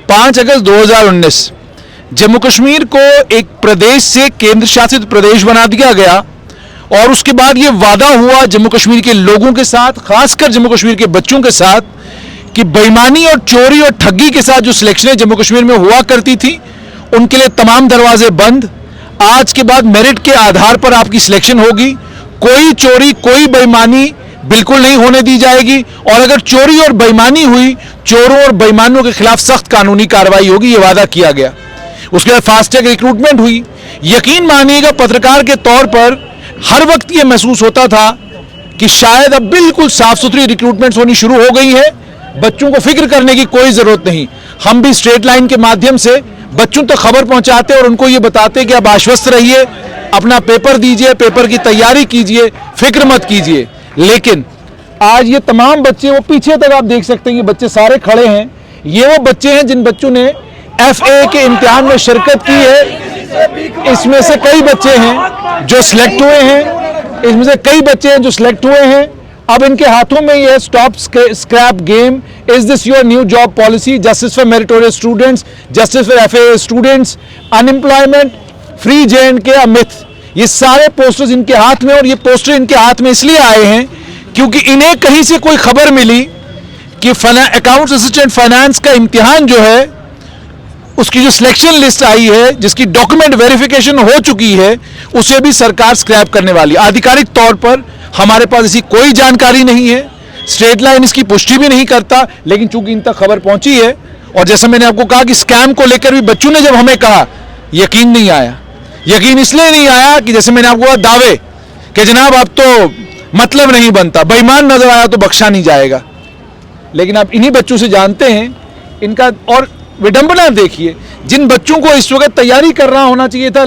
5 अगस्त 2019 जम्मू कश्मीर को एक प्रदेश से केंद्र शासित प्रदेश बना दिया गया और उसके बाद ये वादा हुआ जम्मू कश्मीर के लोगों के साथ, खासकर जम्मू कश्मीर के बच्चों के साथ, कि बेईमानी और चोरी और ठगी के साथ जो सिलेक्शनें जम्मू कश्मीर में हुआ करती थी उनके लिए तमाम दरवाजे बंद। आज के बाद मेरिट के आधार पर आपकी सिलेक्शन होगी, कोई चोरी कोई बेईमानी बिल्कुल नहीं होने दी जाएगी और अगर चोरी और बेईमानी हुई, चोरों और बेईमानों के खिलाफ सख्त कानूनी कार्रवाई होगी, ये वादा किया गया। उसके बाद फास्ट ट्रैक रिक्रूटमेंट हुई। यकीन मानिएगा पत्रकार के तौर पर हर वक्त ये महसूस होता था कि शायद अब बिल्कुल साफ सुथरी रिक्रूटमेंट्स होनी शुरू हो गई है, बच्चों को फिक्र करने की कोई जरूरत नहीं। हम भी स्ट्रेट लाइन के माध्यम से बच्चों तक खबर पहुंचाते और उनको ये बताते कि आप आश्वस्त रहिए, अपना पेपर दीजिए, पेपर की तैयारी कीजिए, फिक्र मत कीजिए। लेकिन आज ये तमाम बच्चे, वो पीछे तक आप देख सकते हैं, ये बच्चे सारे खड़े हैं, ये वो बच्चे हैं जिन बच्चों ने FA के इम्तिहान में शिरकत की है। इसमें से कई बच्चे हैं जो सिलेक्ट हुए हैं, इसमें से कई बच्चे हैं जो सिलेक्ट हुए हैं। अब इनके हाथों में ये stop scrap game, is this your new job policy, justice for meritorious students, justice for FA students, unemployment, free J&K a myth, ये सारे पोस्टर्स इनके हाथ में। और ये पोस्टर इनके हाथ में इसलिए आए हैं क्योंकि इन्हें कहीं से कोई खबर मिली कि अकाउंट्स असिस्टेंट फाइनेंस का इम्तिहान जो है, उसकी जो सिलेक्शन लिस्ट आई है, जिसकी डॉक्यूमेंट वेरिफिकेशन हो चुकी है, उसे भी सरकार स्क्रैप करने वाली। आधिकारिक तौर पर हमारे पास ऐसी कोई जानकारी नहीं है, स्ट्रेट लाइन इसकी पुष्टि भी नहीं करता, लेकिन चूंकि इन तक खबर पहुंची है और जैसा मैंने आपको कहा कि स्कैम को लेकर भी बच्चों ने जब हमें कहा, यकीन नहीं आया। यकीन इसलिए नहीं आया कि जैसे मैंने आपको कहा दावे कि जनाब अब तो मतलब नहीं बनता, बेईमान नजर आया तो बख्शा नहीं जाएगा। लेकिन आप इन्हीं बच्चों से जानते हैं इनका। और विडंबना देखिए, जिन बच्चों को इस वक्त तैयारी करना होना चाहिए था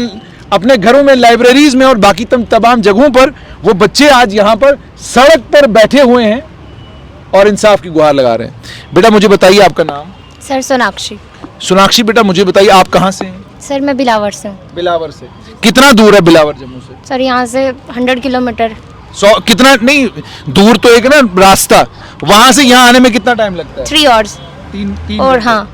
अपने घरों में, लाइब्रेरीज में और बाकी तमाम जगहों पर, वो बच्चे आज यहाँ पर सड़क पर बैठे हुए हैं और इंसाफ की गुहार लगा रहे हैं। बेटा मुझे बताइए आपका नाम। सर सोनाक्षी। सोनाक्षी बेटा मुझे बताइए आप कहाँ से हैं? सर मैं बिलावर से हूँ। बिलावर से। कितना दूर है बिलावर जम्मू से? सर यहाँ से 100 किलोमीटर। 100 कितना नहीं दूर तो एक ना रास्ता, वहां से यहाँ आने में कितना टाइम लगता है? 3 आवर्स। तीन और हाँ,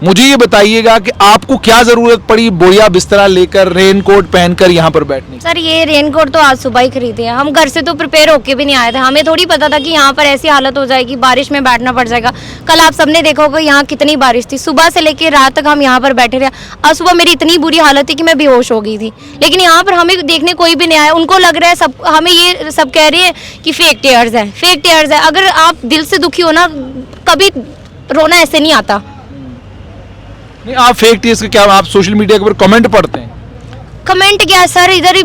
मुझे ये बताइएगा कि आपको क्या जरूरत पड़ी बोरिया बिस्तरा लेकर, रेनकोट पहनकर यहाँ पर बैठने की? सर ये रेनकोट तो आज सुबह ही खरीदे हैं हम, घर से तो प्रिपेयर होके भी नहीं आए थे। हमें थोड़ी पता था कि यहाँ पर ऐसी हालत हो जाएगी, बारिश में बैठना पड़ जाएगा। कल आप सबने देखा होगा यहाँ कितनी बारिश थी, सुबह से लेकर रात तक हम यहाँ पर बैठे रहे। आज सुबह मेरी इतनी बुरी हालत थी कि मैं बेहोश हो गई थी, लेकिन यहाँ पर हमें देखने कोई भी नहीं आया। उनको लग रहा है सब, हमें ये सब कह रहे हैं कि फेक टेयर्स है, फेक टेयर्स है। अगर आप दिल से दुखी हो ना, कभी रोना ऐसे नहीं आता। नहीं आप फेक टीयर्स के क्या, आप सोशल मीडिया के ऊपर कमेंट पढ़ते हैं? कमेंट क्या सर, इधर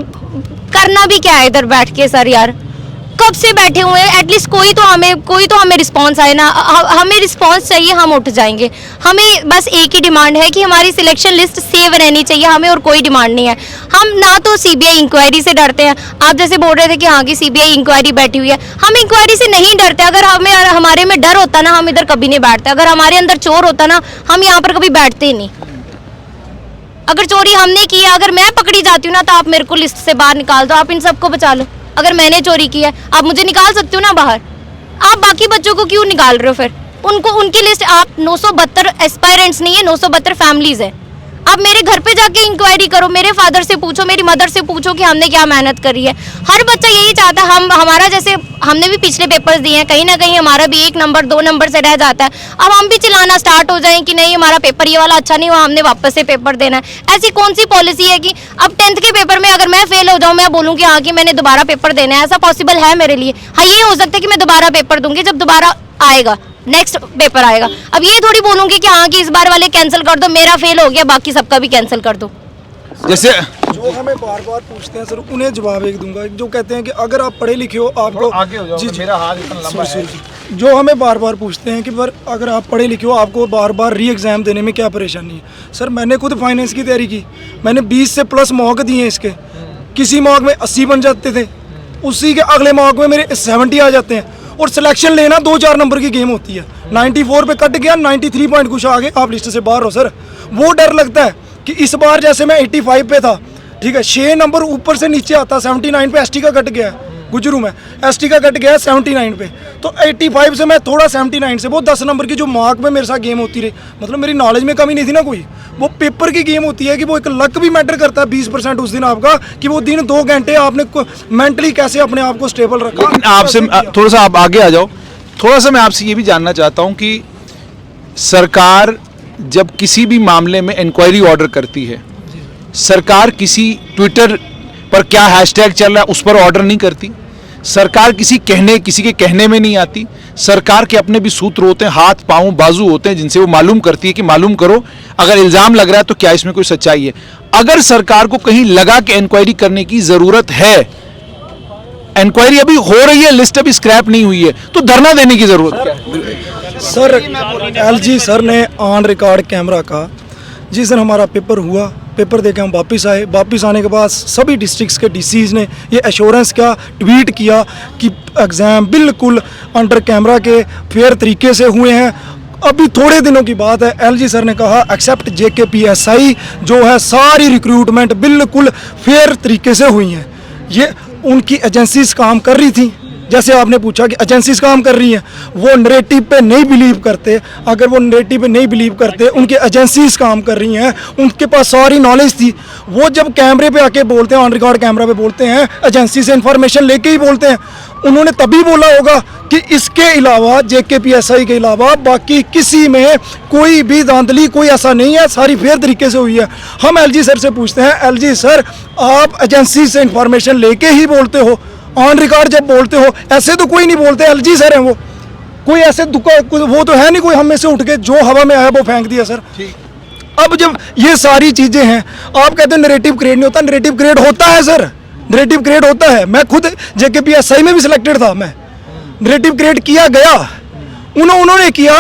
करना भी क्या है इधर बैठ के? सर यार कब से बैठे हुए हैं, एटलीस्ट कोई तो हमें रिस्पांस आए ना। हमें रिस्पांस चाहिए, हम उठ जाएंगे। हमें बस एक ही डिमांड है कि हमारी सिलेक्शन लिस्ट सेव रहनी चाहिए, हमें और कोई डिमांड नहीं है। हम ना तो CBI इंक्वायरी से डरते हैं, आप जैसे बोल रहे थे कि हाँ की CBI इंक्वायरी बैठी हुई है, हम इंक्वायरी से नहीं डरते। अगर हमारे में डर होता ना, हम इधर कभी नहीं बैठते। अगर हमारे अंदर चोर होता ना, हम यहाँ पर कभी बैठते ही नहीं। अगर चोरी हमने की है, अगर मैं पकड़ी जाती हूँ ना, तो आप मेरे को लिस्ट से बाहर निकाल दो, आप इन सबको बचा लो। अगर मैंने चोरी की है, आप मुझे निकाल सकते हो ना बाहर, आप बाकी बच्चों को क्यों निकाल रहे हो फिर? उनकी लिस्ट, आप 972 एस्पायरेंट्स नहीं है, 972 फैमिलीज है। आप मेरे घर पे जाके इंक्वायरी करो, मेरे फादर से पूछो, मेरी मदर से पूछो कि हमने क्या मेहनत करी है। हर बच्चा यही चाहता है, हमारा जैसे हमने भी पिछले पेपर्स दिए हैं, कहीं ना कहीं हमारा भी 1 नंबर 2 नंबर से रह जाता है। अब हम भी चिल्लाना स्टार्ट हो जाएं कि नहीं हमारा पेपर ये वाला अच्छा नहीं हुआ, हमने वापस से पेपर देना है। ऐसी कौन सी पॉलिसी है कि अब 10th के पेपर में अगर मैं फेल हो जाऊँ, मैं बोलूँ कि हाँ कि मैंने दोबारा पेपर देना है? ऐसा पॉसिबल है मेरे लिए? हाँ ये हो सकता है कि मैं दोबारा पेपर दूंगी जब दोबारा आएगा, नेक्स्ट पेपर आएगा। अब ये थोड़ी बोलूंगी कि हाँ कि इस बार वाले कैंसिल कर दो, मेरा फेल हो गया, बाकी सबका भी कैंसिल कर दो। जैसे जो हमें बार बार पूछते हैं सर, उन्हें जवाब एक दूंगा। जो कहते हैं कि अगर आप पढ़े लिखे हो, आपको आगे हो जाओ, जी मेरा हाथ इतना लंबा है। जो हमें बार बार पूछते हैं कि पर अगर आप पढ़े लिखे हो, आपको बार बार री एग्ज़ाम देने में क्या परेशानी है? सर मैंने खुद फाइनेंस की तैयारी की, मैंने 20 से प्लस मॉक दिए हैं इसके। किसी मॉक में 80 बन जाते थे, उसी के अगले मॉक में मेरे 70 आ जाते हैं। और सिलेक्शन लेना 2-4 नंबर की गेम होती है। 94 पे कट गया, 93 पॉइंट कुछ आगे, आप लिस्ट से बाहर हो। सर वो डर लगता है कि इस बार जैसे मैं 85 पे था, ठीक है, 6 नंबर ऊपर से नीचे आता, 79 पे ST का कट गया, गुजरू में, एसटी का कट गया 79 पे, तो 85 से मैं थोड़ा 79 से वो 10 नंबर की जो मार्क में मेरे साथ गेम होती रही, मतलब मेरी नॉलेज में कमी नहीं थी ना कोई, वो पेपर की गेम होती है कि वो एक लक भी मैटर करता है 20% उस दिन आपका, कि वो दिन 2 घंटे आपने मेंटली कैसे अपने आप को स्टेबल रखा। लेकिन आपसे थोड़ा सा आप आगे आ जाओ, थोड़ा सा मैं आपसे ये भी जानना चाहता हूँ कि सरकार जब किसी भी मामले में इंक्वायरी ऑर्डर करती है, सरकार किसी ट्विटर पर क्या हैशटैग चल रहा है उस पर ऑर्डर नहीं करती, सरकार किसी के कहने में नहीं आती, सरकार के अपने भी सूत्र होते हैं, हाथ पांव बाजू होते हैं जिनसे वो मालूम करती है कि मालूम करो अगर इल्जाम लग रहा है तो क्या इसमें कोई सच्चाई है। अगर सरकार को कहीं लगा कि इंक्वायरी करने की जरूरत है, इंक्वायरी अभी हो रही है, लिस्ट अभी स्क्रैप नहीं हुई है, तो धरना देने की जरूरत क्या है? सर एलजी सर ने ऑन रिकॉर्ड कैमरा का जिस दिन हमारा पेपर हुआ, पेपर देके हम वापस आए, वापस आने के बाद सभी डिस्ट्रिक्ट्स के डीसीज ने ये एश्योरेंस किया, ट्वीट किया कि एग्ज़ाम बिल्कुल अंडर कैमरा के फेयर तरीके से हुए हैं। अभी थोड़े दिनों की बात है, एलजी सर ने कहा एक्सेप्ट जेकेपीएसआई जो है सारी रिक्रूटमेंट बिल्कुल फेयर तरीके से हुई हैं। ये उनकी एजेंसीज काम कर रही थी, जैसे आपने पूछा कि एजेंसीज काम कर रही हैं, वो नरेटिव पे नहीं बिलीव करते, अगर वो नरेटिव पे नहीं बिलीव करते, उनकी एजेंसीज काम कर रही हैं, उनके पास सारी नॉलेज थी, वो जब कैमरे पे आके बोलते हैं, ऑन रिकॉर्ड कैमरा पे बोलते हैं, एजेंसी से इंफॉर्मेशन लेके ही बोलते हैं, उन्होंने तभी बोला होगा कि इसके अलावा जेकेपीएसआई के अलावा बाकी किसी में कोई भी धांधली कोई ऐसा नहीं है, सारी फेयर तरीके से हुई है। हम एलजी सर से पूछते हैं, एलजी सर आप एजेंसी से इंफॉर्मेशन लेके ही बोलते हो, ऑन रिकॉर्ड जब बोलते हो, ऐसे तो कोई नहीं बोलते, एलजी सर हैं वो, कोई ऐसे वो तो है नहीं कोई हम में से उठ के जो हवा में आया वो फेंक दिया सर। अब जब ये सारी चीजें हैं, आप कहते हैं नरेटिव क्रिएट नहीं होता, नरेटिव क्रिएट होता है सर, नरेटिव क्रिएट होता है। मैं खुद जेकेपीएसआई में भी सिलेक्टेड था, मैं नरेटिव क्रिएट किया गया, उन्होंने किया।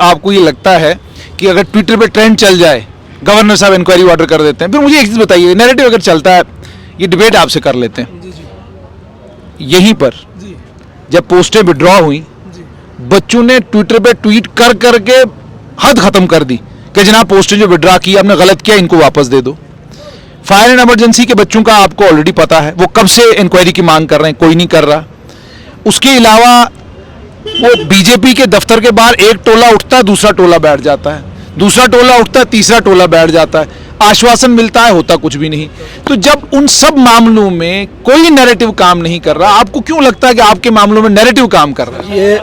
आपको ये लगता है कि अगर ट्विटर पे ट्रेंड चल जाए, गवर्नर साहब इंक्वायरी ऑर्डर कर देते हैं, फिर मुझे एक चीज बताइए, नैरेटिव अगर चलता है, ये डिबेट आपसे कर लेते हैं, यहीं पर जब पोस्टें विड्रॉ हुई, बच्चों ने ट्विटर पे ट्वीट कर करके हद खत्म कर दी कि जनाब पोस्टें जो विड्रॉ की आपने गलत किया, इनको वापस दे दो। फायर एंड इमरजेंसी के बच्चों का आपको ऑलरेडी पता है, वो कब से इंक्वायरी की मांग कर रहे हैं, कोई नहीं कर रहा। उसके अलावा वो बीजेपी के दफ्तर के बाहर एक टोला उठता है, दूसरा टोला बैठ जाता है, दूसरा टोला उठता है, तीसरा टोला बैठ जाता है, आश्वासन मिलता है, होता कुछ भी नहीं। तो जब उन सब मामलों में कोई नैरेटिव काम नहीं कर रहा, आपको क्यों लगता है कि आपके मामलों में नैरेटिव काम कर रहा है? ये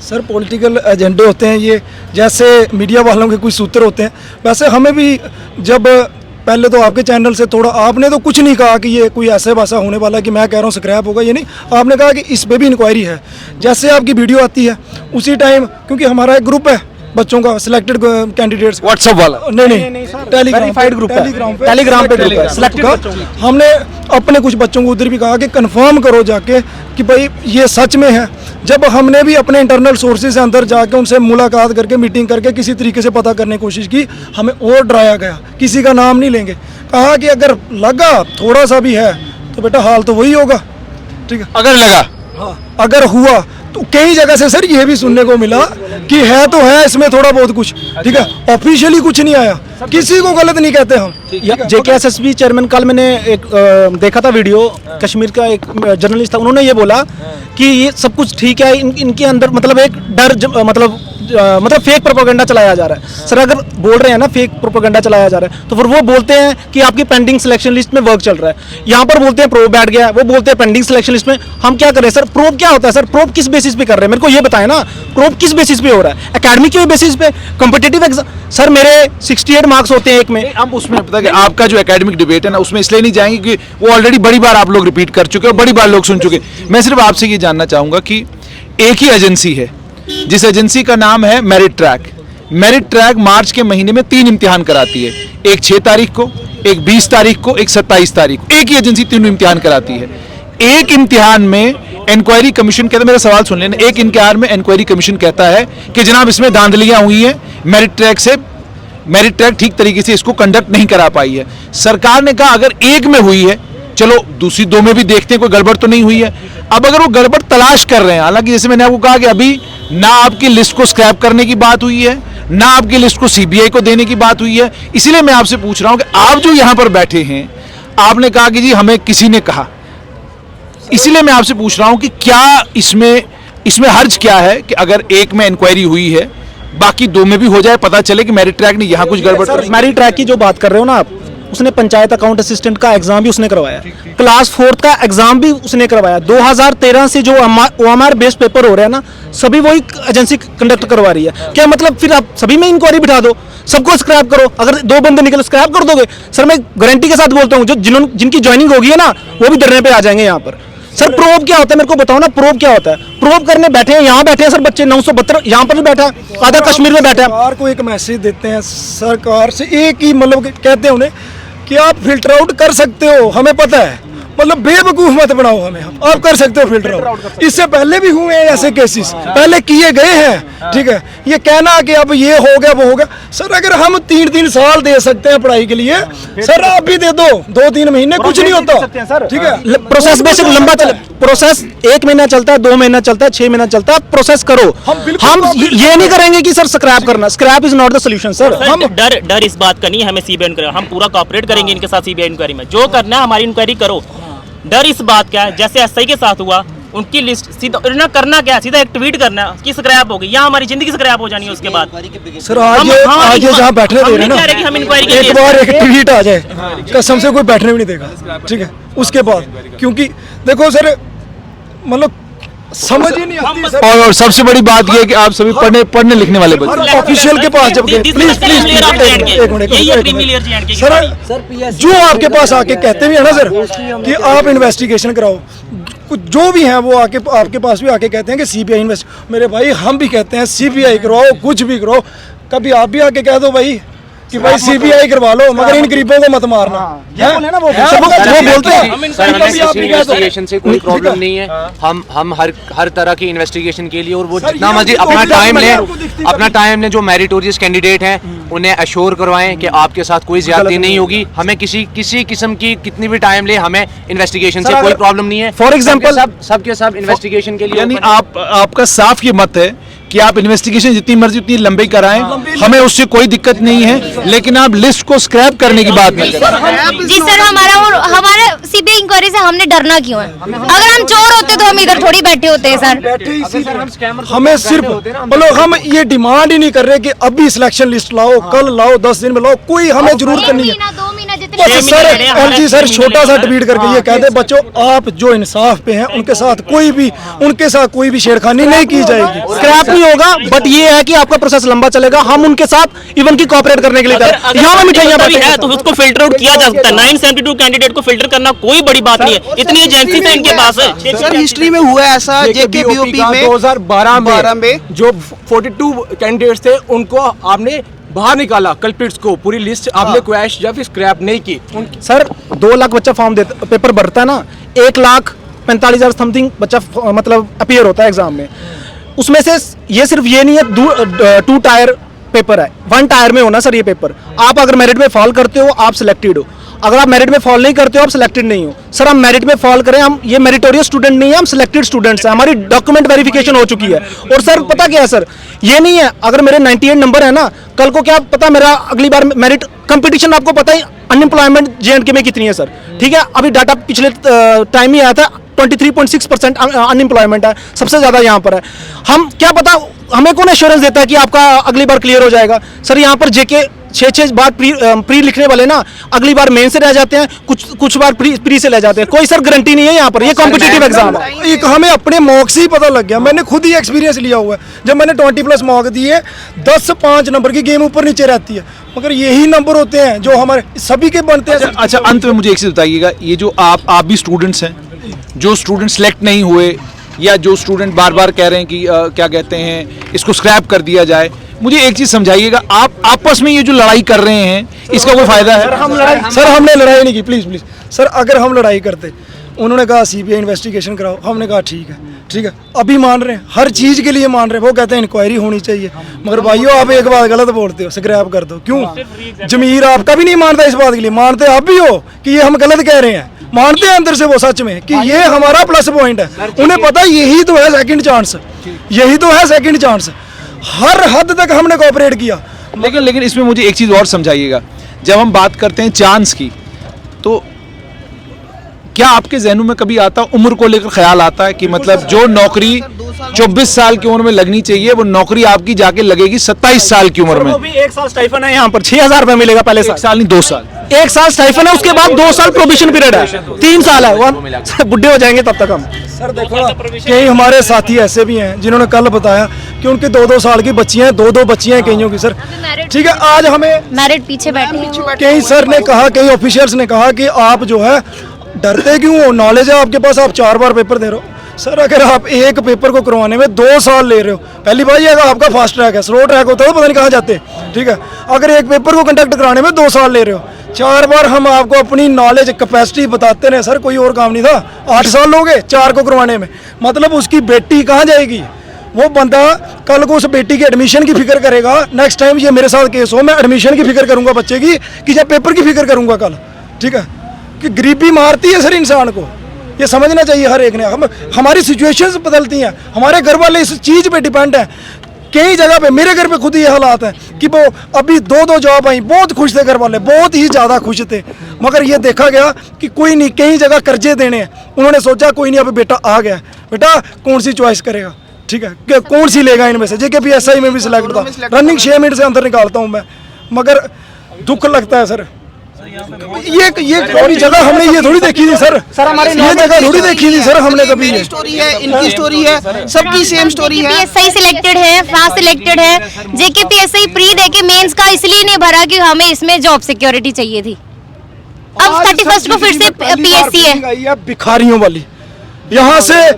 सर पॉलिटिकल एजेंडे होते हैं, ये जैसे मीडिया वालों के कुछ सूत्र होते हैं, वैसे हमें भी जब पहले तो आपके चैनल से थोड़ा, आपने तो कुछ नहीं कहा कि ये कोई ऐसे वैसा होने वाला कि मैं कह रहा हूँ स्क्रैप होगा, ये नहीं, आपने कहा कि इस पे भी इंक्वायरी है। जैसे आपकी वीडियो आती है उसी टाइम, क्योंकि हमारा एक ग्रुप है बच्चों का सिलेक्टेड कैंडिडेट्स, व्हाट्सएप वाला नहीं टेलीग्राम ग्रुप है, टेलीग्राम पे ग्रुप है सिलेक्टेड का। हमने अपने कुछ बच्चों को उधर भी कहा कि कंफर्म करो जाके कि भाई ये सच में है। जब हमने भी अपने इंटरनल सोर्सेज से अंदर जाके उनसे मुलाकात करके मीटिंग करके किसी तरीके से पता करने की कोशिश की, हमें और डराया गया, किसी का नाम नहीं लेंगे, कहा कि अगर लगा थोड़ा सा भी है तो बेटा हाल तो वही होगा, ठीक है, अगर लगा, हाँ अगर हुआ तो कई जगह से सर ये भी सुनने को मिला कि है तो है इसमें थोड़ा बहुत कुछ, ठीक है, ऑफिशियली कुछ नहीं आया, किसी को गलत नहीं कहते हम। जेकेएसएसबी चेयरमैन, कल मैंने एक देखा था वीडियो, कश्मीर का एक जर्नलिस्ट था, उन्होंने ये बोला कि ये सब कुछ ठीक है, इनके अंदर मतलब एक डर, मतलब फेक प्रोपेगेंडा चलाया जा रहा है। सर अगर बोल रहे हैं ना फेक प्रोपेगेंडा चलाया जा रहा है, तो फिर वो बोलते हैं कि आपकी पेंडिंग सिलेक्शन लिस्ट में वर्क चल रहा है, यहाँ पर बोलते हैं प्रोब बैठ गया, वो बोलते हैं पेंडिंग सिलेक्शन लिस्ट में। हम क्या करें सर? प्रोब क्या होता है सर? प्रोब किस बेसिस पे कर रहे हैं, मेरे को ये बताएं ना, प्रोब किस बेसिस पे हो रहा है? एकेडमिक के बेसिस पे, कॉम्पिटिटिव एग्जाम? सर मेरे 68 मार्क्स होते हैं एक में। अब उसमें पता है कि आपका जो एकेडमिक डिबेट है ना, उसमें इसलिए नहीं जाएंगे कि वो ऑलरेडी बड़ी बार आप लोग रिपीट कर चुके हो, बड़ी बार लोग सुन चुके। मैं सिर्फ आपसे ये जानना चाहूंगा कि एक ही एजेंसी है जिस एजेंसी का नाम है मेरिट ट्रैक। मेरिट ट्रैक मार्च के महीने में 3 इम्तिहान कराती है, एक 6 तारीख को, एक 20 तारीख को, एक 27 तारीख को। एक ही एजेंसी 3 इम्तिहान कराती है। एक इम्तिहान में इंक्वायरी कमीशन कहता है, मेरा सवाल सुन लेना, एक इम्तिहान में इंक्वायरी कमीशन कहता है कि जनाब इसमें धांधलियां हुई हैं, मेरिट ट्रैक ठीक तरीके से इसको कंडक्ट नहीं करा पाई है। सरकार ने कहा अगर एक में हुई है, चलो दूसरी 2 में भी देखते हैं कोई गड़बड़ तो नहीं हुई है। अब अगर वो गड़बड़ तलाश कर रहे हैं, हालांकि जैसे मैंने आपको कहा कि अभी ना आपकी लिस्ट को स्क्रैप करने की बात हुई है, ना आपकी लिस्ट को सीबीआई को देने की बात हुई है, इसीलिए मैं आपसे पूछ रहा हूं कि आप जो यहां पर बैठे हैं, आपने कहा कि जी हमें किसी ने कहा, इसीलिए मैं आपसे पूछ रहा हूं कि क्या इसमें हर्ज क्या है कि अगर एक में इंक्वायरी हुई है, बाकी दो में भी हो जाए, पता चले कि मेरिट ट्रैक ने यहाँ कुछ गड़बड़ कर मेरिट ट्रैक की जो बात कर रहे हो ना आप, उसने पंचायत अकाउंट असिस्टेंट का एग्जाम भी उसने करवाया, क्लास 4th का एग्जाम भी उसने करवाया। 2013 से जो OMR बेस्ड पेपर हो रहे हैं ना, सभी वही एजेंसी कंडक्ट करवा रही है। क्या मतलब फिर आप सभी में इंक्वायरी बिठा दो, सबको स्क्रैप करो, अगर 2 बंदे निकले स्क्रैप कर दोगे। सर मैं गारंटी के साथ बोलता हूँ, जिनकी ज्वाइनिंग होगी है ना, वो भी धरने पे आ जाएंगे यहाँ पर। सर प्रोब क्या होता है, मेरे को बताओ ना, प्रोब क्या होता है? प्रोब करने बैठे हैं, यहाँ बैठे हैं सर बच्चे 972 यहाँ पर भी बैठा है, आधा कश्मीर में बैठा है। सरकार को एक मैसेज देते हैं, सरकार से एक ही मतलब कहते हैं उन्हें कि आप फिल्टर आउट कर सकते हो, हमें पता है, मतलब बेवकूफ मत बनाओ हमें, आप कर सकते हो फिल्टर आउट। इससे पहले भी हुए हैं ऐसे केसेस, पहले किए गए हैं, ठीक है। ये कहना कि अब ये हो गया वो हो गया, सर अगर हम 3-3 साल दे सकते हैं पढ़ाई के लिए, सर आप भी दे दो 2-3 महीने, कुछ नहीं होता, ठीक है। प्रोसेस बेसिक लंबा चले, प्रोसेस 1 महीना चलता है, 2 महीना चलता है, 6 महीना चलता है, प्रोसेस करो। हम ये नहीं करेंगे कि सर स्क्रैप करना, scrap is not the solution sir. हम डर इस बात का नहीं है, हमें सीबीआई इंक्वायरी, हम पूरा कॉपरेट करेंगे इनके साथ सीबीआई इंक्वायरी में, जो करना है हमारी इंक्वायरी करो। डर इस बात का है, जैसे एसआई के साथ हुआ, उनकी लिस्ट सीधा उन्होंने करना क्या है, सीधा एक ट्वीट करना है कि स्क्रैप हो गई, यहाँ हमारी जिंदगी स्क्रैप हो जानी है। उसके बाद सर आज जहाँ बैठने दे रहे हैं ना, हम इंक्वायरी एक बार एक ट्वीट आ जाए, कसम से कोई बैठने भी नहीं देगा, ठीक है। उसके बाद क्योंकि देखो सर, मतलब समझ ही नहीं आती सर। और सबसे बड़ी बात यह है कि आप सभी पढ़ने लिखने वाले बच्चे ऑफिशियल के पास जब गए, प्लीज एक मिनट सर, जो आपके पास आके कहते भी है ना सर कि आप इन्वेस्टिगेशन कराओ, कुछ जो भी हैं वो आके आपके पास भी आके कहते हैं कि सीबीआई इन्वेस्ट, मेरे भाई हम भी कहते हैं सीबीआई करवाओ, कुछ भी करो, कभी आप भी आके कह दो भाई कि भाई सीबीआई करवा लो, मगर इन गरीबों को मत मारना। वो बोलते हैं सर, हमें किसी इन्वेस्टिगेशन से कोई प्रॉब्लम नहीं है, हम हर तरह की इन्वेस्टिगेशन के लिए, और वो जितना मर्जी अपना टाइम लें, जो मेरिटोरियस कैंडिडेट हैं उन्हें अश्योर करवाएं कि आपके साथ कोई ज्यादती नहीं होगी। हमें किसी किस्म की कितनी भी टाइम ले, हमें इन्वेस्टिगेशन से कोई प्रॉब्लम नहीं है। फॉर एग्जाम्पल सबके सब इन्वेस्टिगेशन के लिए, यानी आपका साफ ये मत है कि आप इन्वेस्टिगेशन जितनी मर्जी उतनी लंबी कराएं, हमें उससे कोई दिक्कत नहीं है, लेकिन आप लिस्ट को स्क्रैप करने की बात नहीं करें। जी सर, हमारे सीबीआई इंक्वायरी से हमने डरना क्यों है? अगर हम चोर होते तो हम इधर थोड़ी बैठे होते हैं सर। हमें सिर्फ मतलब हम ये डिमांड ही नहीं कर रहे कि अभी सिलेक्शन लिस्ट लाओ, कल लाओ, 10 दिन में लाओ, कोई हमें जरूरत नहीं है। 2 महीना जितने बस सर एलजी सर छोटा सा ट्वीट करके ये कह दे, बच्चों आप जो इंसाफ पे हैं उनके साथ कोई भी छेड़खानी नहीं की जाएगी, स्क्रैप नहीं होगा। बट ये है कि आपका प्रोसेस लंबा चलेगा, हम उनके साथ इवन की कोऑपरेट करने के लिए यहाँ में मिठाइयाँ है तो उसको फिल्टर आउट किया जा सकता है। 972 कैंडिडेट को फिल्टर करना कोई बड़ी बात नहीं है, इतनी एजेंसी है इनके पास है। सर हिस्ट्री में हुआ ऐसा, जेकेबीओपी में 2012 में जो 42 कैंडिडेट्स थे उनको आपने बाहर निकाला, कल्प्रिट्स को, पूरी लिस्ट आपने क्वैश या फिर स्क्रैप नहीं की। सर 2 लाख बच्चा फॉर्म देता, पेपर भरता है ना, 1,45,000 समथिंग बच्चा मतलब अपीयर होता है एग्जाम में। उसमें से ये सिर्फ ये नहीं है 2 टायर पेपर है, 1 टायर में होना सर ये पेपर। आप अगर मेरिट में फॉल करते हो आप सिलेक्टेड हो, अगर आप मेरिट में फॉल नहीं करते हो आप सिलेक्टेड नहीं हो। सर हम मेरिट में फॉल करें, हम ये मेरिटोरियस स्टूडेंट नहीं है, हम सिलेक्टेड स्टूडेंट्स हैं, हमारी डॉक्यूमेंट वेरिफिकेशन हो चुकी है। और सर पता क्या है सर, ये नहीं है अगर मेरे 98 नंबर है ना, कल को क्या पता मेरा अगली बार मेरिट कंपटीशन, आपको पता ही अनएम्प्लॉयमेंट JNK में कितनी है सर, ठीक है। अभी डाटा पिछले टाइम ही आया था, 23.6% अनएम्प्लॉयमेंट है, सबसे ज़्यादा यहाँ पर है। हम क्या पता, हमें कौन एश्योरेंस देता है कि आपका अगली बार क्लियर हो जाएगा? सर यहाँ पर JK 6 बार प्री लिखने वाले ना अगली बार मेन से रह जाते हैं, कुछ बार प्री से रह जाते हैं, कोई सर गारंटी नहीं है यहाँ पर। ये कॉम्पिटिटिव एग्जाम है, एक हमें अपने मॉक्स ही पता लग गया, मैंने खुद ही एक्सपीरियंस लिया हुआ है। जब मैंने 20+ मॉक दिए, 10-5 नंबर की गेम ऊपर नीचे रहती है, मगर यही नंबर होते हैं जो हमारे सभी के बनते हैं। अच्छा, अंत में मुझे एक चीज बताइएगा, ये जो आप भी स्टूडेंट्स हैं, जो स्टूडेंट सेलेक्ट नहीं हुए या जो स्टूडेंट बार बार कह रहे हैं कि क्या कहते हैं इसको स्क्रैप कर दिया जाए, मुझे एक चीज समझाइएगा, आप आपस में ये जो लड़ाई कर रहे हैं इसका कोई फायदा है? सर हमने लड़ाई नहीं की, प्लीज सर, अगर हम लड़ाई करते, उन्होंने कहा सीबीआई इन्वेस्टिगेशन कराओ, हमने कहा ठीक है, अभी मान रहे हैं, हर चीज के लिए मान रहे हैं। वो कहते हैं इंक्वायरी होनी चाहिए, मगर भाइयों आप एक बात गलत बोलते हो, स्क्रैप कर दो। क्यों? जमीर आपका भी नहीं मानता इस बात के लिए, मानते आप भी हो कि ये हम गलत कह रहे हैं, मानते हैं अंदर से वो सच में कि ये हमारा प्लस पॉइंट है। उन्हें पता यही तो है सेकंड चांस, हर हद तक हमने कोऑपरेट किया। लेकिन इसमें मुझे एक चीज और समझाइएगा, जब हम बात करते हैं चांस की, तो क्या आपके जहनों में कभी आता, उम्र को लेकर ख्याल आता है कि मतलब जो नौकरी 24 साल की उम्र में लगनी चाहिए वो नौकरी आपकी जाके लगेगी 27 साल की उम्र में? वो भी 1 साल स्टाइफन है यहाँ पर, 6,000 रुपए मिलेगा पहले एक साल नहीं 2 साल। 1 साल स्टाइफन है, उसके बाद 2 साल प्रोबेशन पीरियड है, 3 साल है, वो बुढ़े हो जाएंगे तब तक हम। सर देखो ना, कई हमारे साथी ऐसे भी हैं जिन्होंने कल बताया कि उनके 2-2 साल की बच्चियां हैं, 2-2 बच्चियां हैं कईयों की। सर ठीक है, आज हमें मैरिड पीछे बैठे कई सर ने कहा, कई ऑफिशियल्स ने कहा कि आप जो है डरते क्यों हो, नॉलेज है आपके पास, आप 4 बार पेपर दे रहे हो। सर अगर आप एक पेपर को करवाने में 2 साल ले रहे हो, पहली बात ये अगर आपका फास्ट ट्रैक है, स्लो ट्रैक होता है तो पता नहीं कहाँ जाते, ठीक है। अगर एक पेपर को कंडक्ट कराने में 2 साल ले रहे हो, 4 बार हम आपको अपनी नॉलेज कैपेसिटी बताते रहे सर, कोई और काम नहीं था। 8 साल लोगे 4 को करवाने में, मतलब उसकी बेटी कहाँ जाएगी? वो बंदा कल को उस बेटी के एडमिशन की फिक्र करेगा। नेक्स्ट टाइम ये मेरे साथ केस हो, मैं एडमिशन की फिक्र करूंगा बच्चे की कि जब पेपर की फिक्र करूंगा कल, ठीक है। कि गरीबी मारती है सर इंसान को, ये समझना चाहिए हर एक ने। हमारी सिचुएशंस बदलती हैं, हमारे घर वाले इस चीज़ पे डिपेंड हैं। कई जगह पे, मेरे घर पे खुद ये हालात हैं कि वो अभी 2-2 जॉब आई, बहुत खुश थे घर वाले, बहुत ही ज़्यादा खुश थे, मगर ये देखा गया कि कोई नहीं, कई जगह कर्जे देने हैं, उन्होंने सोचा कोई नहीं, अब बेटा आ गया, बेटा कौन सी चॉइस करेगा, ठीक है, कि कौन सी लेगा इनमें से। JKPSI में भी सिलेक्ट था, रनिंग 6 मिनट से अंदर निकालता हूँ मैं, मगर दुख लगता है सर। ये थोड़ी जगह हमने ये थोड़ी देखी थी सर, हमारे ये जगह थोड़ी देखी थी सर हमने कभी। मेरी स्टोरी है, इनकी स्टोरी है, सबकी सेम स्टोरी है। JKPSI सिलेक्टेड है, फास्ट सिलेक्टेड है। JKPSI प्री देके मेंस का इसलिए नहीं भरा कि हमें इसमें जॉब सिक्योरिटी चाहिए थी। अब 31 को फिर से PSC है। भिखारियों वाली, यहाँ से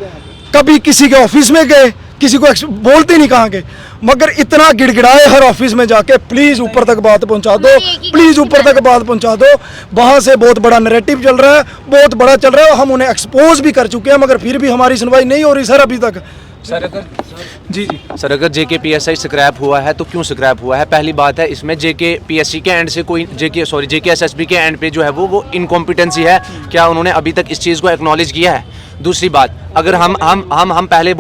कभी किसी के ऑफिस में गए, किसी को बोलते नहीं कहाँ गए, मगर इतना गिड़गिड़ाए हर ऑफिस में जाके, प्लीज ऊपर तक बात पहुंचा दो, प्लीज ऊपर तक बात पहुंचा दो। वहां से बहुत बड़ा नैरेटिव चल रहा है, बहुत बड़ा चल रहा है, हम उन्हें एक्सपोज भी कर चुके हैं, मगर फिर भी हमारी सुनवाई नहीं हो रही सर अभी तक। सर अगर JKPSI स्क्रैप हुआ है तो क्यों स्क्रैप हुआ है? पहली बात है, इसमें JKPSC के एंड से कोई JKSSB के एंड पे जो है वो इनकॉम्पिटेंसी है, क्या उन्होंने अभी तक इस चीज़ को एक्नॉलेज किया है? दूसरी बात, अगर हम पहले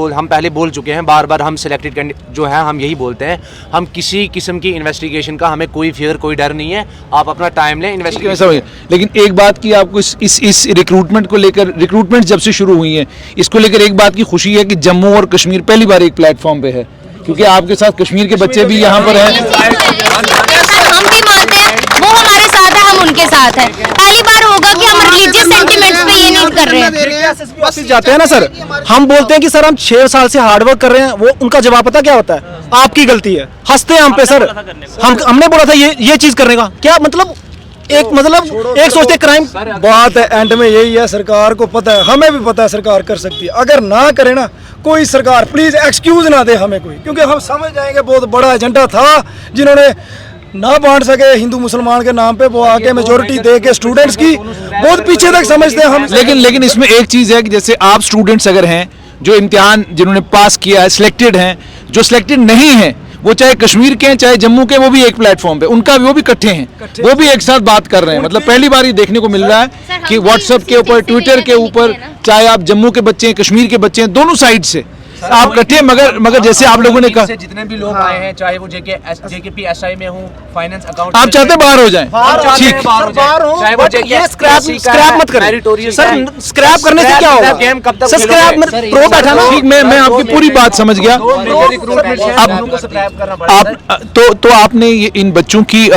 बोल चुके हैं, बार बार हम सिलेक्टेड कैंडिडेट जो है हम यही बोलते हैं, हम किसी किस्म की इन्वेस्टिगेशन का हमें कोई फियर, कोई डर नहीं है, आप अपना टाइम लें इन्वेस्टिगेशन। लेकिन एक बात की आपको इस रिक्रूटमेंट को लेकर, रिक्रूटमेंट जब से शुरू हुई है इसको लेकर एक बात की खुशी है कि जम्मू और कश्मीर पहली बार एक प्लेटफॉर्म पे है, क्योंकि आपके साथ कश्मीर के बच्चे भी यहाँ पर हैं। हम भी मानते हैं, वो हमारे साथ है, हम उनके साथ हैं। पहली बार होगा कि हम रिलीजियस सेंटिमेंट्स पे ये नहीं कर रहे हैं। बस जाते हैं ना सर, हम बोलते हैं कि सर हम 6 साल से हार्डवर्क कर रहे हैं, वो उनका जवाब पता क्या होता है? आपकी गलती है, हंसते हैं हम पे सर। हमने बोला था ये चीज करने का, क्या मतलब एक सोचते क्राइम। बात है एंड में यही है, सरकार को पता है, हमें भी पता है सरकार कर सकती है, अगर ना करे ना कोई सरकार, प्लीज एक्सक्यूज ना दे हमें कोई, क्योंकि हम समझ जाएंगे बहुत बड़ा एजेंडा था जिन्होंने ना बांट सके हिंदू मुसलमान के नाम पे, वो आके मेजोरिटी दे के स्टूडेंट्स की बहुत पीछे तक समझते हैं हम। लेकिन इसमें एक चीज है कि जैसे आप स्टूडेंट्स अगर हैं जो इम्तिहान जिन्होंने पास किया है, सिलेक्टेड हैं, जो सिलेक्टेड नहीं है वो चाहे कश्मीर के हैं चाहे जम्मू के, वो भी एक प्लेटफॉर्म पे, उनका वो भी इकट्ठे हैं, वो भी एक साथ बात कर रहे हैं। मतलब पहली बार ये देखने को मिल रहा है कि व्हाट्सएप के ऊपर, ट्विटर के ऊपर, चाहे आप जम्मू के बच्चे हैं, कश्मीर के बच्चे हैं, दोनों साइड से आप इकट्ठे। मगर जैसे आप लोगों ने कहा, जितने भी लोग आए हैं, चाहे वो JKPSI में हो, फाइनेंस अकाउंट, आप चाहते बाहर हो जाएं, ठीक, स्क्रैप मत करें सर, स्क्रैप करने से क्या होगा? सर स्क्रैप मत, प्रो बैठा ना। ठीक, मैं आपकी पूरी बात समझ गया। तो आपने इन बच्चों की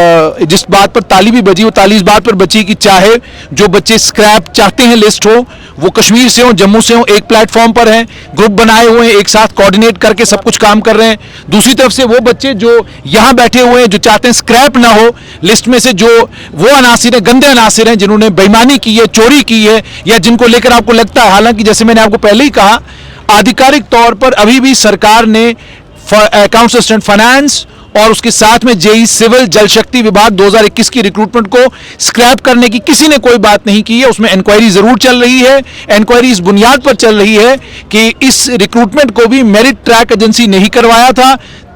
जिस बात पर ताली भी बजी, वो ताली इस बात पर बची कि चाहे जो बच्चे स्क्रैप चाहते हैं लिस्ट हो, वो कश्मीर से हो, जम्मू से हो, एक प्लेटफॉर्म पर हैं, ग्रुप बनाए हुए हैं, एक साथ कोऑर्डिनेट करके सब कुछ काम कर रहे हैं। दूसरी तरफ से वो बच्चे जो यहाँ बैठे हुए हैं, जो चाहते हैं स्क्रैप ना हो लिस्ट में से, जो वो अनासिर हैं, गंदे अनासिर हैं, जिन्होंने बेईमानी की है, चोरी की है, या जिनको लेकर आपको लगता है, हालांकि जैसे मैंने आपको पहले ही कहा, आधिकारिक तौर पर अभी भी सरकार ने अकाउंट्स असिस्टेंट फाइनेंस और उसके साथ में JEE सिविल जल शक्ति विभाग 2021 की रिक्रूटमेंट को स्क्रैप करने की किसी ने कोई बात नहीं की है। उसमें इंक्वायरी जरूर चल रही है, इंक्वायरी इस बुनियाद पर चल रही है कि इस रिक्रूटमेंट को भी मेरिट ट्रैक एजेंसी नहीं करवाया था,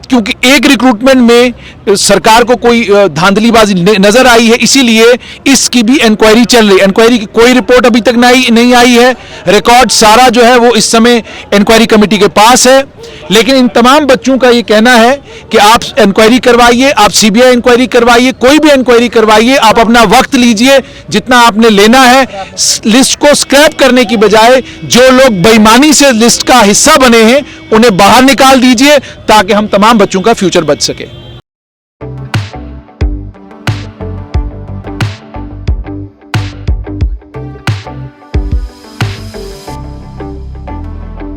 क्योंकि एक रिक्रूटमेंट में सरकार को कोई धांधलीबाजी नजर आई है, इसीलिए इसकी भी इंक्वायरी चल रही है। इंक्वायरी की कोई रिपोर्ट अभी तक नहीं आई है, रिकॉर्ड सारा जो है वो इस समय इंक्वायरी कमेटी के पास है। लेकिन इन तमाम बच्चों का ये कहना है कि आप इंक्वायरी करवाइए, आप सीबीआई इंक्वायरी करवाइए, कोई भी इंक्वायरी करवाइए, आप अपना वक्त लीजिए जितना आपने लेना है। लिस्ट को स्क्रैप करने की बजाय जो लोग बेईमानी से लिस्ट का हिस्सा बने हैं उन्हें बाहर निकाल दीजिए ताकि हम तमाम बच्चों का फ्यूचर बच सके।